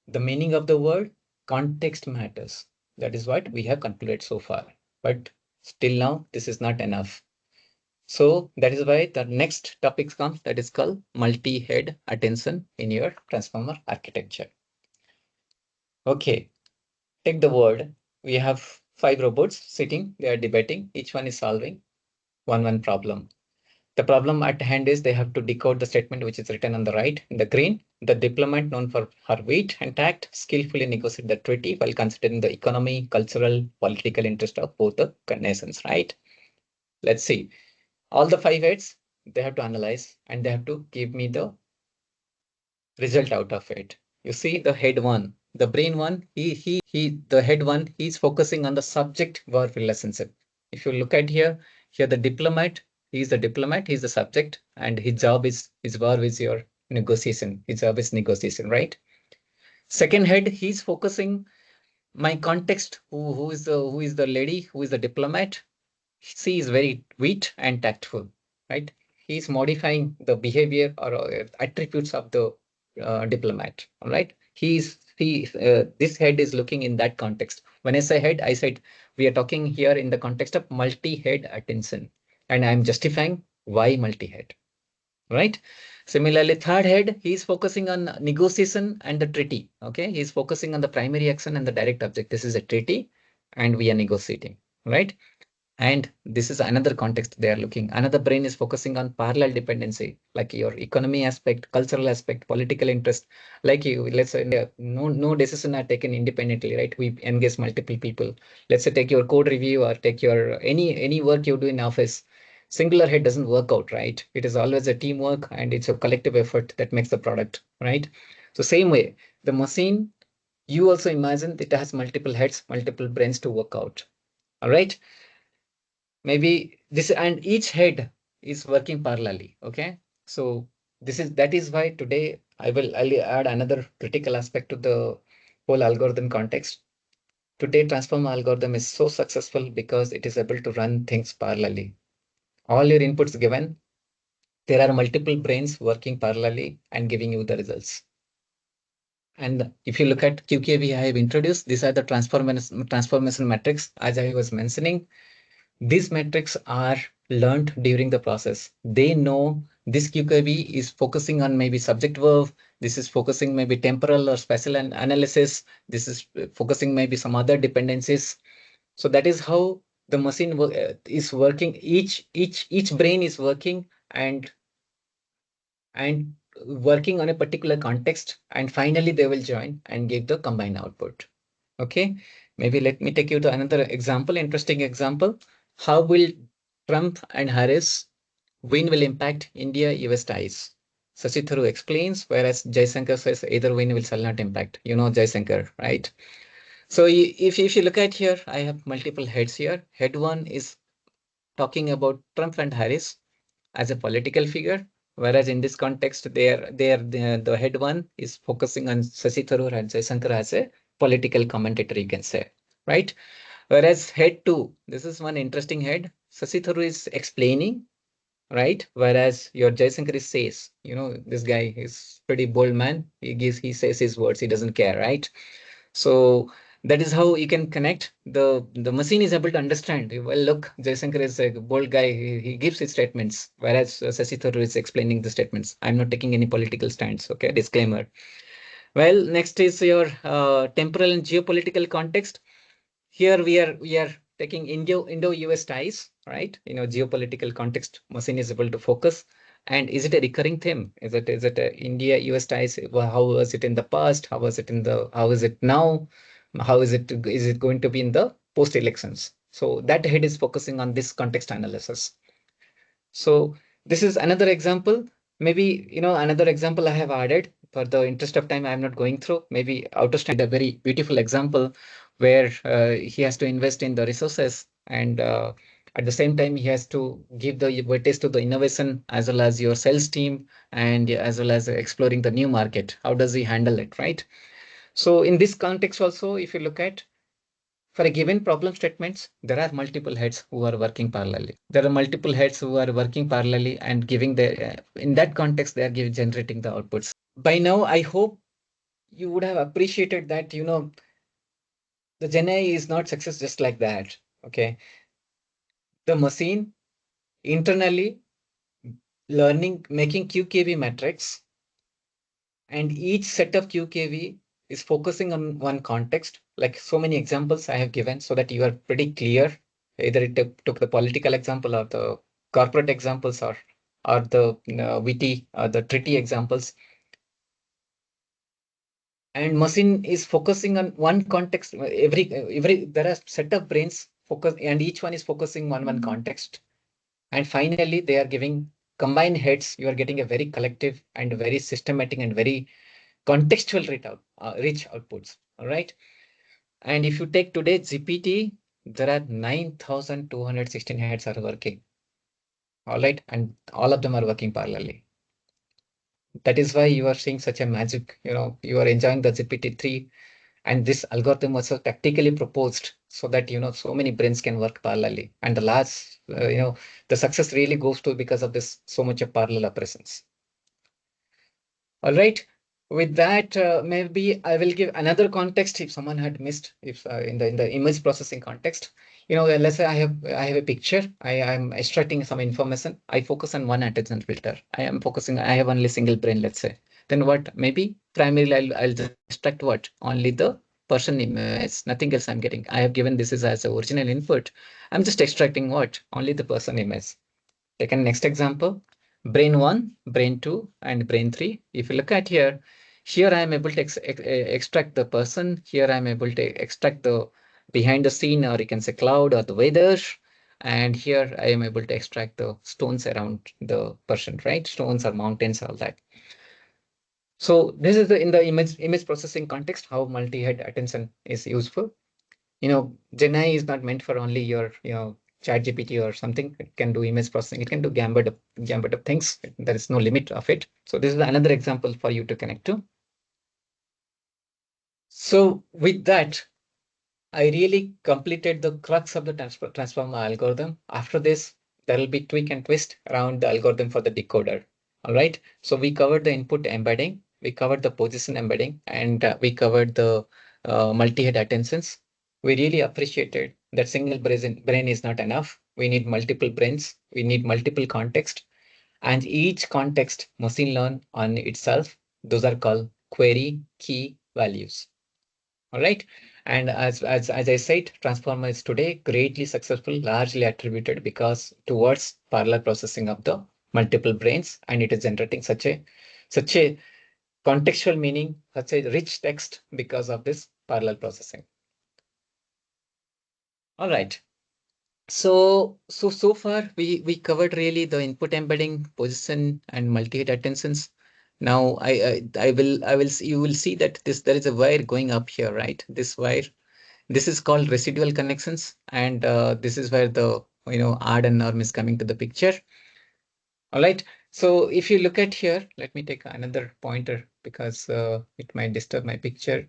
the meaning of the word, context matters. That is what we have concluded so far. But still now, this is not enough. So that is why the next topic comes, that is called multi-head attention in your transformer architecture. Okay, take the word. We have 5 robots sitting, they are debating, each one is solving one problem. The problem at hand is they have to decode the statement which is written on the right in the green. The diplomat, known for her wit and tact, skillfully negotiated the treaty while considering the economy, cultural, political interest of both the nations, right? Let's see. All the 5 heads, they have to analyze and they have to give me the result out of it. You see the head one, the brain one, the head one, he's focusing on the subject verb relationship. If you look at here the diplomat, he's the diplomat, he's the subject, and his verb is your negotiation. His job is negotiation, right? Second head, he's focusing my context, who is the lady, who is the diplomat. She is very wit and tactful, right? He's modifying the behavior or attributes of the diplomat. All right. This head is looking in that context. When I say head, I said we are talking here in the context of multi-head attention, and I'm justifying why multi-head, right? Similarly, third head, he's focusing on negotiation and the treaty. Okay, he's focusing on the primary action and the direct object. This is a treaty, and we are negotiating, right? And this is another context they are looking. Another brain is focusing on parallel dependency, like your economy aspect, cultural aspect, political interest. Like you, let's say no decision are taken independently, right? We engage multiple people. Let's say take your code review or take your any work you do in office. Singular head doesn't work out, right? It is always a teamwork and it's a collective effort that makes the product, right? So same way, the machine, you also imagine it has multiple heads, multiple brains to work out. All right. Maybe this, and each head is working parallelly. Okay, so that is why today I'll add another critical aspect to the whole algorithm context. Today transformer algorithm is so successful because it is able to run things parallelly. All your inputs given, there are multiple brains working parallelly and giving you the results. And if you look at QKV I have introduced, these are the transformation metrics. As I was mentioning, these metrics are learned during the process. They know this QKB is focusing on maybe subject verb. This is focusing maybe temporal or spatial analysis. This is focusing maybe some other dependencies. So that is how the machine is working. Each brain is working and working on a particular context, and finally they will join and give the combined output. Okay, maybe let me take you to another example, interesting example. How will Trump and Harris win will impact India-US ties? Sashi Tharoor explains, whereas Jaisankar says either win will shall not impact. You know Jaisankar, right? So if you look at here, I have multiple heads here. Head one is talking about Trump and Harris as a political figure, whereas in this context, the head one is focusing on Sashi Tharoor and Jaisankar as a political commentator, you can say, right? Whereas head two, this is one interesting head. Sashi Tharoor is explaining, right? Whereas your Jaisankar is says, this guy is pretty bold man. He says his words, he doesn't care, right? So that is how you can connect. The machine is able to understand. Well, look, Jaisankar is a bold guy. He gives his statements, whereas Sashi Tharoor is explaining the statements. I'm not taking any political stance. Okay, disclaimer. Well, next is your temporal and geopolitical context. Here we are taking Indo-US ties, right? Geopolitical context. Machine is able to focus. And is it a recurring theme? Is it a India-US ties? How was it in the past? How is it now? How is it going to be in the post-elections? So that head is focusing on this context analysis. So this is another example. Maybe, another example I have added. For the interest of time, I'm not going through. Maybe Autostand a very beautiful example where he has to invest in the resources, and at the same time he has to give the weightage to the innovation as well as your sales team, and as well as exploring the new market. How does he handle it, right? So in this context also, if you look at, for a given problem statements, there are multiple heads who are working parallelly. There are multiple heads who are working parallelly and giving in that context, they are generating the outputs. By now, I hope you would have appreciated that, the GenAI is not success just like that. Okay. The machine internally learning, making QKB metrics, and each set of QKV is focusing on one context, like so many examples I have given, so that you are pretty clear. Either it took the political example or the corporate examples, or the witty or the treaty examples. And machine is focusing on one context. Every there are set of brains focus, and each one is focusing on one context. And finally, they are giving combined heads. You are getting a very collective and very systematic and very contextual rich outputs. All right. And if you take today GPT, there are 9,216 heads are working. All right. And all of them are working parallelly. That is why you are seeing such a magic, you are enjoying the GPT-3. And this algorithm was so tactically proposed so that, so many brains can work parallelly. And the last, the success really goes to because of this so much of parallel operations. All right. With that, maybe I will give another context if someone had missed, if in the image processing context. Let's say I have a picture. I am extracting some information. I focus on one attention filter. I have only single brain, let's say. Then what? Maybe primarily I'll just extract what? Only the person image, nothing else I'm getting. I have given this is as a original input. I'm just extracting what? Only the person image. Take a next example, brain 1, brain 2, and brain 3. If you look at here I am able to extract the person. Here I am able to extract the behind the scene, or you can say cloud or the weather. And here I am able to extract the stones around the person, right? Stones or mountains, all that. So this is in the image processing context, how multi-head attention is useful. GenAI is not meant for only your, ChatGPT or something. It can do image processing. It can do gambit of things. There is no limit of it. So this is another example for you to connect to. So with that, I really completed the crux of the transformer algorithm. After this, there will be tweak and twist around the algorithm for the decoder. All right. So we covered the input embedding, we covered the position embedding, and we covered the multi-head attentions. We really appreciated that single brain is not enough. We need multiple brains. We need multiple context, and each context machine learn on itself. Those are called query key values. All right. And as I said, transformer is today greatly successful, largely attributed because towards parallel processing of the multiple brains, and it is generating such a such a contextual meaning, such a rich text because of this parallel processing. All right. So far we covered really the input embedding, position, and multi-hit attentions. Now you will see that there is a wire going up here, right? This wire, this is called residual connections, and this is where the add and norm is coming to the picture. All right. So if you look at here, let me take another pointer because it might disturb my picture.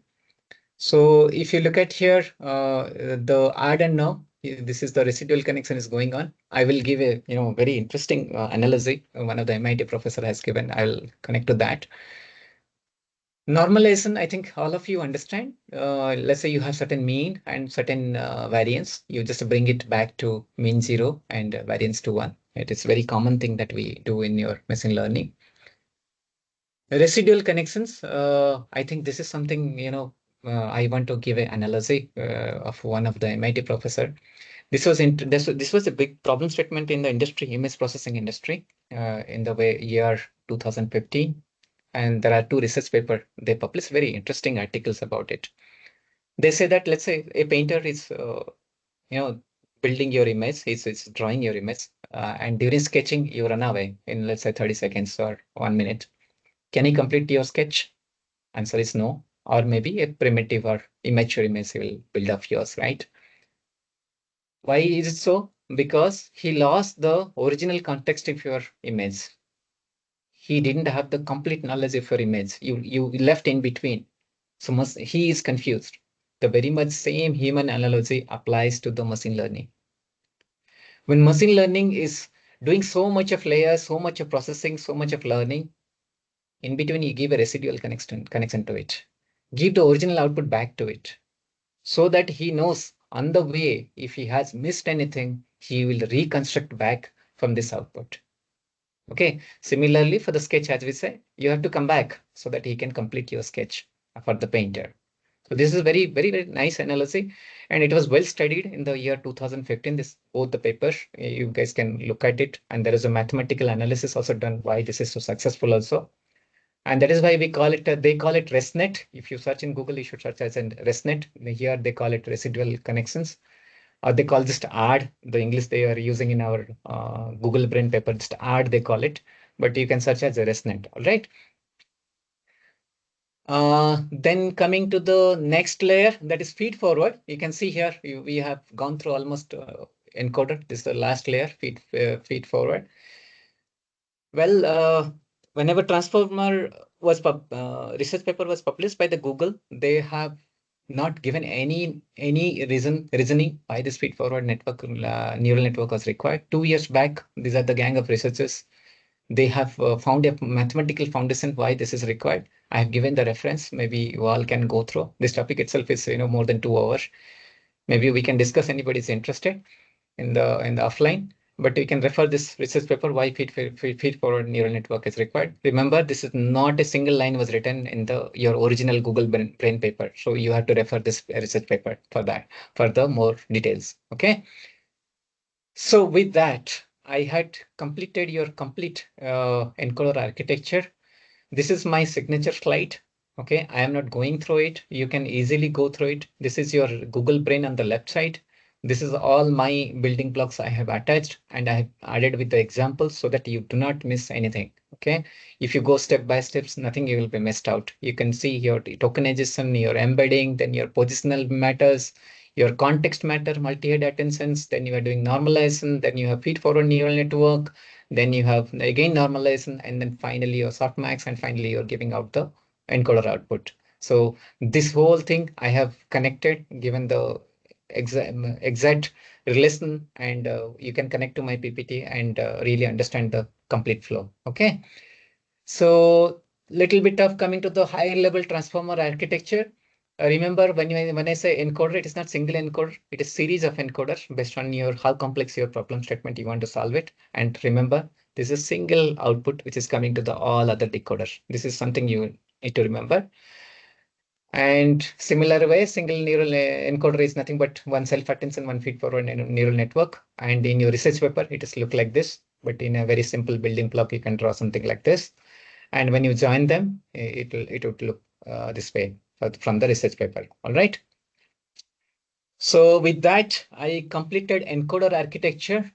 So if you look at here, the add and now, this is the residual connection is going on. I will give a very interesting analogy. One of the MIT professor has given. I'll connect to that. Normalization, I think all of you understand. Let's say you have certain mean and certain variance. You just bring it back to mean 0 and variance to 1. It is very common thing that we do in your machine learning. Residual connections, I think this is something, I want to give an analogy of one of the MIT professor. This was a big problem statement in the industry, image processing industry, in the year 2015. And there are two research papers. They publish very interesting articles about it. They say that, let's say a painter is, building your image, is drawing your image, and during sketching, you run away in, let's say, 30 seconds or 1 minute. Can he complete your sketch? Answer is no. Or maybe a primitive or immature image will build of yours, right? Why is it so? Because he lost the original context of your image. He didn't have the complete knowledge of your image. You left in between. So he is confused. The very much same human analogy applies to the machine learning. When machine learning is doing so much of layers, so much of processing, so much of learning, in between you give a residual connection to it. Give the original output back to it, so that he knows on the way, if he has missed anything, he will reconstruct back from this output. Okay. Similarly, for the sketch, as we say, you have to come back so that he can complete your sketch for the painter. So this is very, very, very nice analogy, and it was well studied in the year 2015. This both the papers, you guys can look at it, and there is a mathematical analysis also done why this is so successful also. And that is why we call it, they call it ResNet. If you search in Google, you should search as in ResNet. Here they call it residual connections, or they call just add. The English they are using in our Google Brain paper, just add they call it, but you can search as a ResNet. All right. Then coming to the next layer, that is feed forward. You can see here we have gone through almost encoder. This is the last layer, feed forward. Well, whenever transformer was research paper was published by the Google, they have not given any reasoning why this feed forward network neural network was required. 2 years back, these are the gang of researchers. They have found a mathematical foundation why this is required. I have given the reference. Maybe you all can go through. This topic itself is more than 2 hours. Maybe we can discuss. Anybody is interested in the offline. But you can refer this research paper why feed forward neural network is required. Remember, this is not a single line was written in your original Google Brain paper. So you have to refer this research paper for that, for the more details. Okay. So with that, I had completed your complete encoder architecture. This is my signature slide. Okay, I am not going through it. You can easily go through it. This is your Google Brain on the left side. This is all my building blocks I have attached, and I have added with the examples so that you do not miss anything. Okay, if you go step by steps, nothing you will be missed out. You can see your tokenization, your embedding, then your positional matters, your context matter, multi-head attentions, then you are doing normalization, then you have feed-forward neural network, then you have again normalization, and then finally your softmax, and finally you're giving out the encoder output. So this whole thing I have connected, given the exact relation, and you can connect to my PPT and really understand the complete flow. Okay. So little bit of coming to the higher level transformer architecture. Remember when I say encoder, it is not single encoder. It is series of encoders based on your how complex your problem statement you want to solve it. And remember, this is single output which is coming to the all other decoders. This is something you need to remember. And similar way, single neural encoder is nothing but one self-attention, one feed-forward neural network. And in your research paper, it is look like this. But in a very simple building block, you can draw something like this. And when you join them, it would look this way from the research paper. All right. So with that, I completed encoder architecture.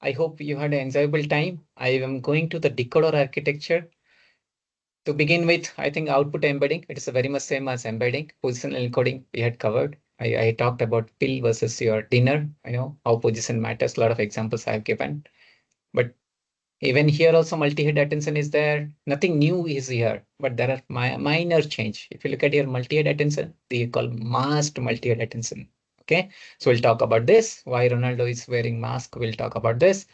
I hope you had an enjoyable time. I am going to the decoder architecture. To begin with, I think output embedding, it is very much same as embedding. Positional encoding we had covered. I talked about pill versus your dinner. I know how position matters. A lot of examples I have given. But even here also multi-head attention is there. Nothing new is here, but there are minor change. If you look at your multi-head attention, they call masked multi-head attention. Okay, so we'll talk about this. Why Ronaldo is wearing mask? We'll talk about this,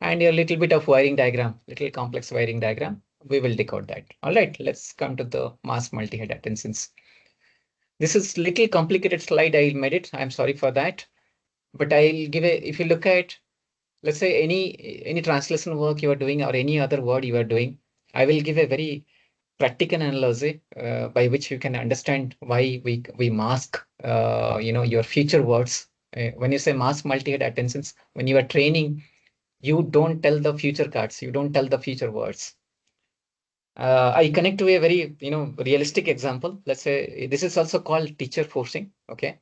and a little bit of wiring diagram, little complex wiring diagram. We will decode that. All right, let's come to the masked multi-head attentions. This is little complicated slide. I made it. I'm sorry for that, but I'll give a. If you look at, let's say any translation work you are doing or any other word you are doing, I will give a very practical analogy by which you can understand why we mask your future words. When you say mask multi-head attentions, when you are training, you don't tell the future cards, you don't tell the future words. I connect to a very realistic example. Let's say this is also called teacher forcing. Okay.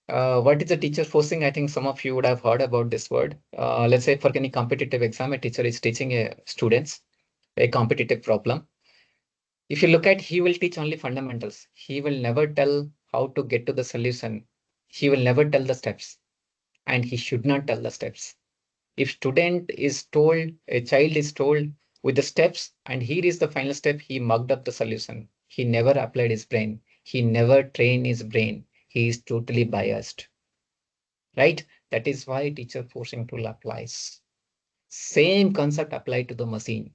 What is a teacher forcing? I think some of you would have heard about this word. Let's say for any competitive exam, a teacher is teaching a students a competitive problem. If you look at, he will teach only fundamentals. He will never tell how to get to the solution. He will never tell the steps, and he should not tell the steps. If student is told, a child is told with the steps, and here is the final step, he mugged up the solution. He never applied his brain. He never trained his brain. He is totally biased, right? That is why teacher forcing tool applies. Same concept applied to the machine.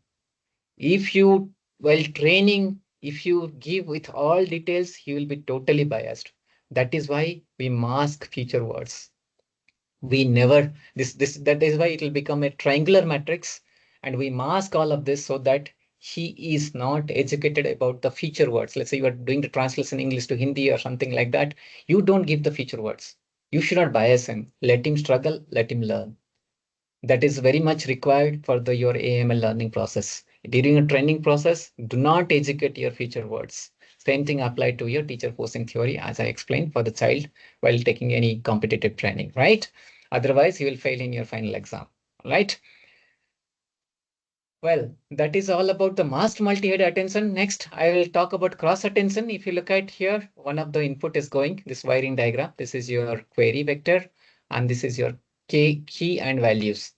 If you, while training, if you give with all details, he will be totally biased. That is why we mask future words. We never, that is why it will become a triangular matrix, and we mask all of this so that he is not educated about the feature words. Let's say you are doing the translation English to Hindi or something like that. You don't give the feature words. You should not bias him. Let him struggle, let him learn. That is very much required for your AML learning process. During a training process, do not educate your future words. Same thing applied to your teacher forcing theory, as I explained for the child while taking any competitive training, right? Otherwise, you will fail in your final exam, right? Well, that is all about the masked multi-head attention. Next, I will talk about cross attention. If you look at here, one of the input is going this wiring diagram. This is your query vector, and this is your key and values.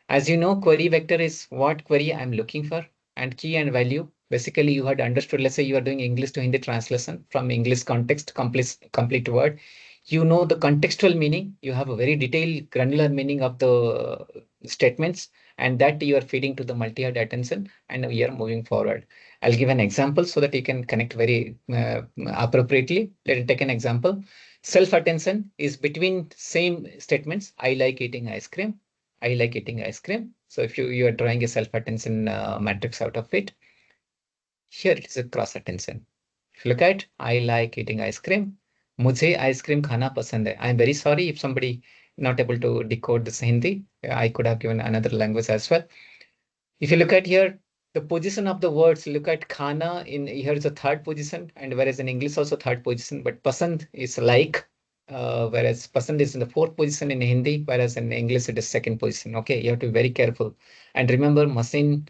As you know, query vector is what query I'm looking for, and key and value. Basically, you had understood, let's say you are doing English to Hindi translation from English context, complete word. You know the contextual meaning. You have a very detailed, granular meaning of the statements, and that you are feeding to the multi-head attention, and we are moving forward. I'll give an example so that you can connect very appropriately. Let us take an example. Self-attention is between same statements. I like eating ice cream. I like eating ice cream. So if you are drawing a self-attention matrix out of it, here it is a cross-attention. If you look at, I like eating ice cream. मुझे ice cream खाना पसंद है. I am very sorry if somebody not able to decode this Hindi. I could have given another language as well. If you look at here, the position of the words, look at khana in here is a third position, and whereas in English also third position, but pasand is like, whereas pasand is in the fourth position in Hindi, whereas in English it is second position. Okay, you have to be very careful. And remember, machine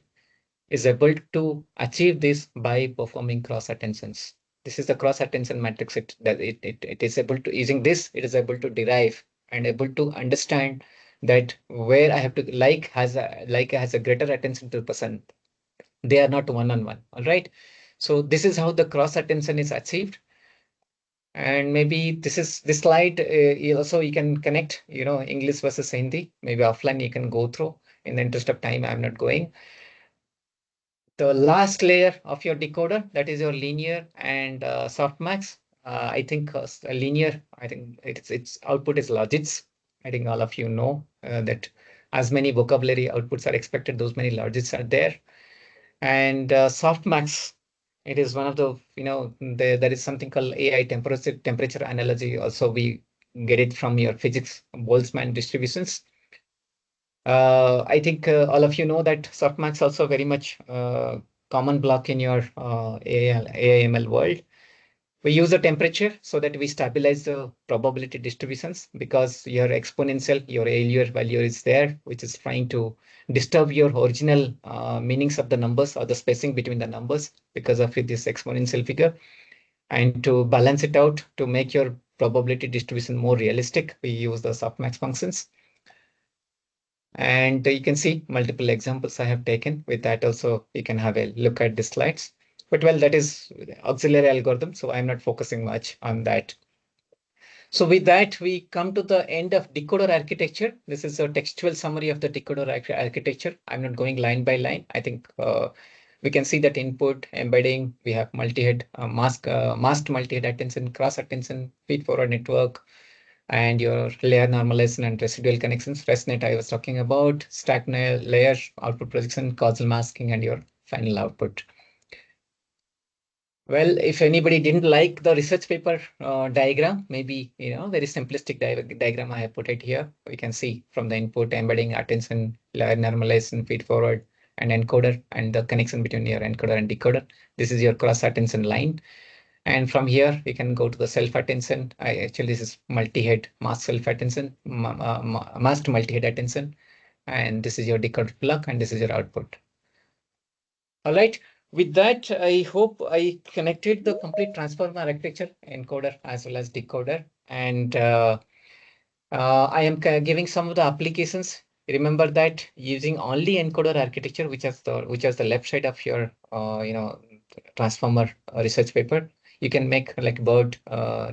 is able to achieve this by performing cross attentions. This is the cross attention matrix. It is able to, using this, it is able to derive and able to understand that where I have to like has a greater attention to the person. They are not one-on-one. All right. So this is how the cross attention is achieved. And maybe this slide also you can connect, English versus Hindi. Maybe offline you can go through. In the interest of time, I'm not going. The last layer of your decoder, that is your linear and softmax. I think linear, I think its output is logits. I think all of you know that as many vocabulary outputs are expected, those many logits are there. And softmax, it is one of the, there is something called AI temperature analogy. Also, we get it from your physics Boltzmann distributions. I think all of you know that softmax also very much common block in your AI/ML world. We use the temperature so that we stabilize the probability distributions, because your exponential, your ALUR value is there, which is trying to disturb your original meanings of the numbers or the spacing between the numbers because of this exponential figure. And to balance it out, to make your probability distribution more realistic, we use the softmax functions. And you can see multiple examples I have taken. With that also, you can have a look at the slides. But well, that is auxiliary algorithm, so I'm not focusing much on that. So with that, we come to the end of decoder architecture. This is a textual summary of the decoder architecture. I'm not going line by line. I think we can see that input, embedding, we have multi-head, masked multi-head attention, cross-attention, feed-forward network, and your layer normalization and residual connections. ResNet I was talking about, stack layer, output projection, causal masking, and your final output. Well, if anybody didn't like the research paper diagram, maybe, very simplistic diagram I have put it here. We can see from the input, embedding, attention, layer normalization, feed forward, and encoder, and the connection between your encoder and decoder. This is your cross attention line. And from here, we can go to the self-attention. Actually, this is multi-head masked self-attention, masked multi-head attention. And this is your decoder block, and this is your output. All right. With that, I hope I connected the complete transformer architecture, encoder as well as decoder. And I am giving some of the applications. Remember that using only encoder architecture, which is the left side of your transformer research paper, you can make like bird,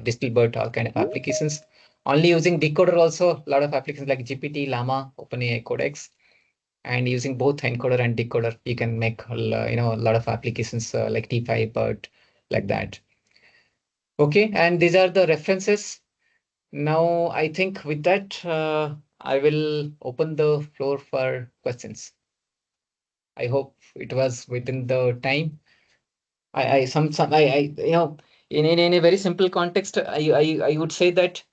digital bird, all kind of applications. Only using decoder also, a lot of applications like GPT, Llama, OpenAI Codex, and using both encoder and decoder, you can make a lot of applications like T5 bird, like that. Okay, and these are the references. Now, I think with that, I will open the floor for questions. I hope it was within the time. In a very simple context, I would say that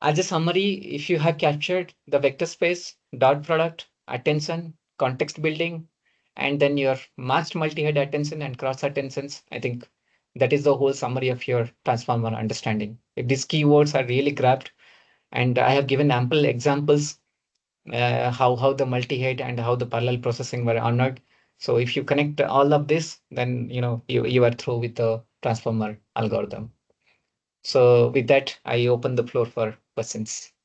as a summary, if you have captured the vector space, dot product, attention, context building, and then your masked multi-head attention and cross attentions, I think that is the whole summary of your transformer understanding. If these keywords are really grabbed, and I have given ample examples how the multi-head and how the parallel processing were honored. So if you connect all of this, then you are through with the transformer algorithm. So with that, I open the floor for questions.